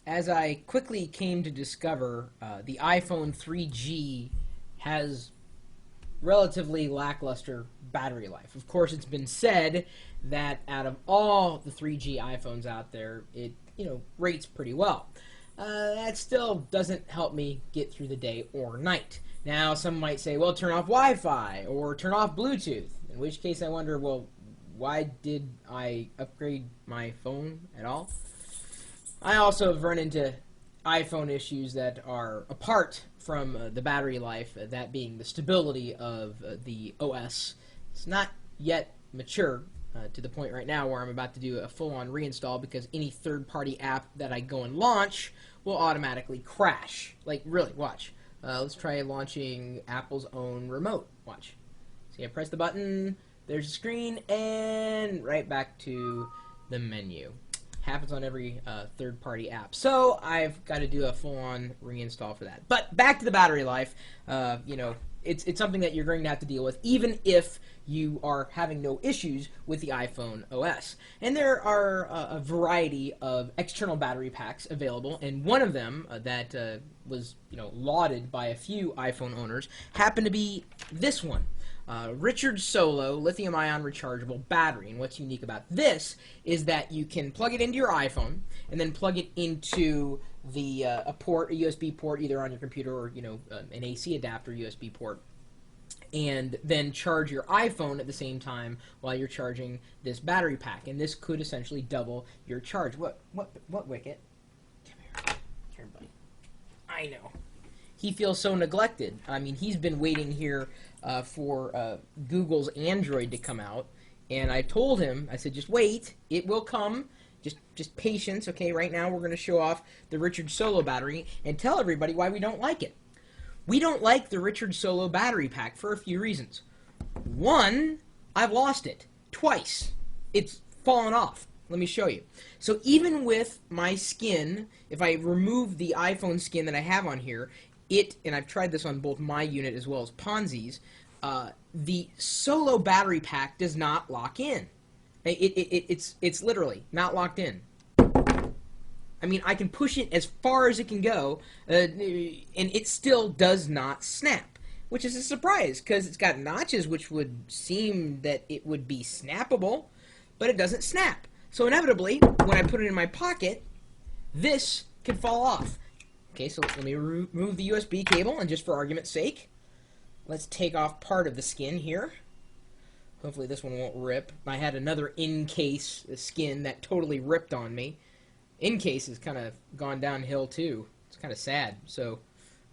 as I quickly came to discover, the iPhone 3G has relatively lackluster battery life. Of course, it's been said that out of all the 3G iPhones out there, it rates pretty well. That still doesn't help me get through the day or night. Now, some might say, well, turn off Wi-Fi or turn off Bluetooth, in which case I wonder, well, why did I upgrade my phone at all? I also have run into iPhone issues that are apart from the battery life, that being the stability of the OS. It's not yet mature to the point right now where I'm about to do a full-on reinstall because any third-party app that I go and launch will automatically crash. Like, really, watch. Let's try launching Apple's own remote. Watch. See, I press the button, there's a screen, and right back to the menu. Happens on every third-party app. So I've got to do a full-on reinstall for that. But back to the battery life, it's something that you're going to have to deal with, even if you are having no issues with the iPhone OS. And there are a variety of external battery packs available, and one of them that was lauded by a few iPhone owners happened to be this one. Richard Solo lithium-ion rechargeable battery. And what's unique about this is that you can plug it into your iPhone and then plug it into the a USB port, either on your computer or an AC adapter USB port, and then charge your iPhone at the same time while you're charging this battery pack. And this could essentially double your charge. What Wicket? Come here, buddy. I know. He feels so neglected. I mean, he's been waiting here for Google's Android to come out, and I told him, I said, just wait, it will come, just patience, okay? Right now we're going to show off the Richard Solo battery and tell everybody why we don't like it. We don't like the Richard Solo battery pack for a few reasons. One, I've lost it twice. It's fallen off. Let me show you. So even with my skin, if I remove the iPhone skin that I have on here, and I've tried this on both my unit as well as Ponzi's, the Solo battery pack does not lock in. It's literally not locked in. I mean, I can push it as far as it can go, and it still does not snap, which is a surprise, because it's got notches which would seem that it would be snappable, but it doesn't snap. So inevitably, when I put it in my pocket, this can fall off. Okay, so let me remove the USB cable, and just for argument's sake, let's take off part of the skin here. Hopefully this one won't rip. I had another in-case skin that totally ripped on me. In-case has kind of gone downhill too. It's kind of sad. So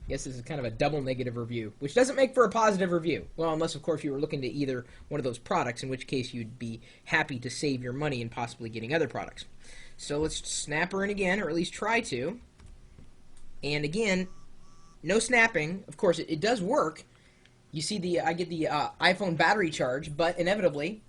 I guess this is kind of a double negative review, which doesn't make for a positive review. Well, unless, of course, you were looking to either one of those products, in which case you'd be happy to save your money and possibly getting other products. So let's snap her in again, or at least try to. And again, no snapping. Of course, it does work. You see, I get the iPhone battery charge, but inevitably,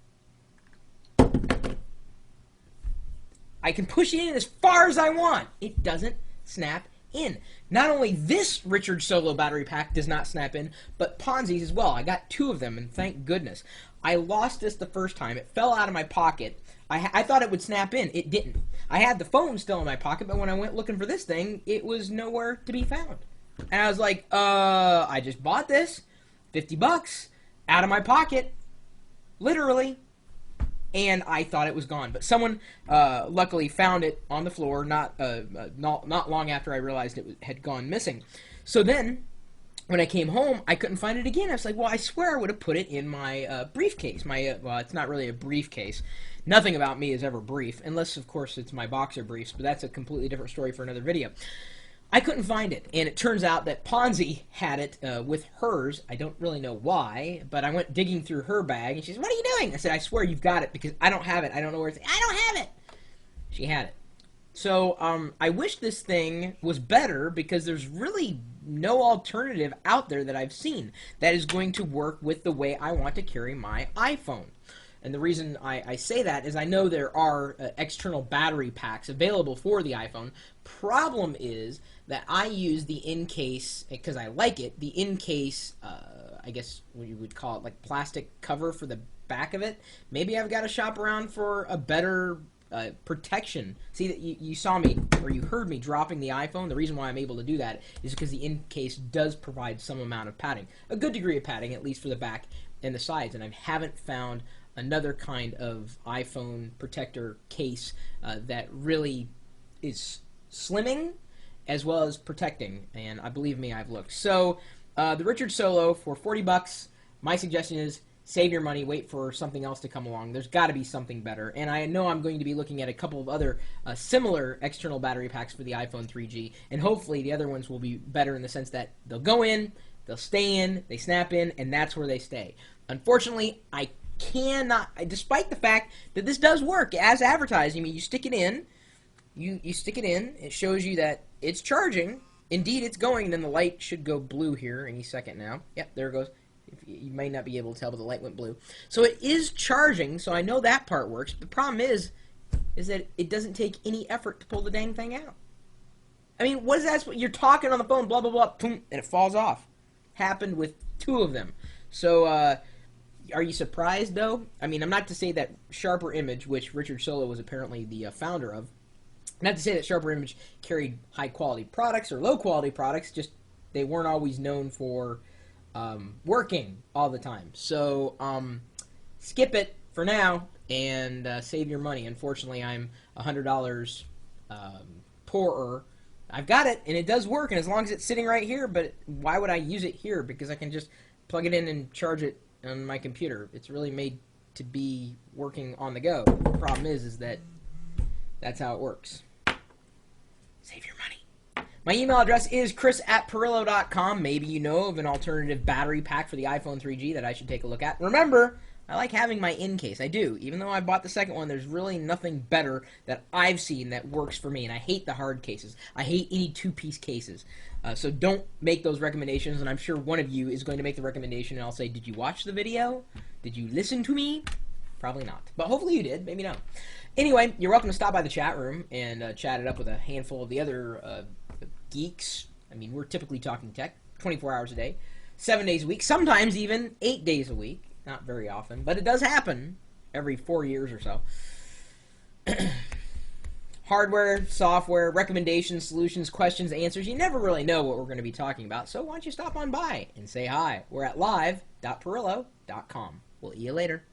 I can push it in as far as I want. It doesn't snap in. Not only this Richard Solo battery pack does not snap in, but Ponzi's as well. I got two of them, and thank goodness. I lost this the first time. It fell out of my pocket. I thought it would snap in. It didn't. I had the phone still in my pocket, but when I went looking for this thing, it was nowhere to be found. And I was like, I just bought this, 50 bucks, out of my pocket, literally, and I thought it was gone. But someone luckily found it on the floor not long after I realized it had gone missing. So then, when I came home, I couldn't find it again. I was like, well, I swear I would have put it in my briefcase. Well, it's not really a briefcase. Nothing about me is ever brief, unless, of course, it's my boxer briefs, but that's a completely different story for another video. I couldn't find it, and it turns out that Ponzi had it with hers. I don't really know why, but I went digging through her bag, and she said, what are you doing? I said, I swear you've got it, because I don't have it. I don't know where it's at. I don't have it! She had it. So, I wish this thing was better, because there's really no alternative out there that I've seen that is going to work with the way I want to carry my iPhone. And the reason I say that is I know there are external battery packs available for the iPhone. Problem is that I use the in-case, because I like it, the in-case, I guess what you would call it, like plastic cover for the back of it. Maybe I've got to shop around for a better protection. See that you saw me, or you heard me dropping the iPhone. The reason why I'm able to do that is because the in case does provide some amount of padding, a good degree of padding, at least for the back and the sides. And I haven't found another kind of iPhone protector case that really is slimming as well as protecting. And believe me, I've looked. So the Richard Solo for $40. My suggestion is save your money, wait for something else to come along. There's got to be something better. And I know I'm going to be looking at a couple of other similar external battery packs for the iPhone 3G, and hopefully the other ones will be better in the sense that they'll go in, they'll stay in, they snap in, and that's where they stay. Unfortunately, I cannot, despite the fact that this does work as advertised. I mean, you stick it in, you stick it in, it shows you that it's charging. Indeed, it's going, and then the light should go blue here any second now. Yep, there it goes. You might not be able to tell, but the light went blue. So it is charging, so I know that part works. The problem is that it doesn't take any effort to pull the dang thing out. I mean, what is that? You're talking on the phone, blah, blah, blah, boom, and it falls off. Happened with 2 of them. So, are you surprised, though? I mean, I'm not to say that Sharper Image, which Richard Solo was apparently the founder of, not to say that Sharper Image carried high-quality products or low-quality products, just they weren't always known for working all the time. So skip it for now and save your money. Unfortunately, I'm $100 poorer. I've got it, and it does work, and as long as it's sitting right here, but why would I use it here? Because I can just plug it in and charge it on my computer. It's really made to be working on the go. The problem is that that's how it works. Save your money. My email address is chris@perillo.com. Maybe you know of an alternative battery pack for the iPhone 3G that I should take a look at. Remember, I like having my in case. I do. Even though I bought the second one, there's really nothing better that I've seen that works for me. And I hate the hard cases. I hate any 2-piece cases. So don't make those recommendations. And I'm sure one of you is going to make the recommendation and I'll say, did you watch the video? Did you listen to me? Probably not. But hopefully you did. Maybe not. Anyway, you're welcome to stop by the chat room and chat it up with a handful of the other geeks. I mean, we're typically talking tech 24 hours a day, 7 days a week, sometimes even 8 days a week. Not very often, but it does happen every 4 years or so. Hardware, software, recommendations, solutions, questions, answers. You never really know what we're going to be talking about, so why don't you stop on by and say hi. We're at live.perillo.com. We'll see you later.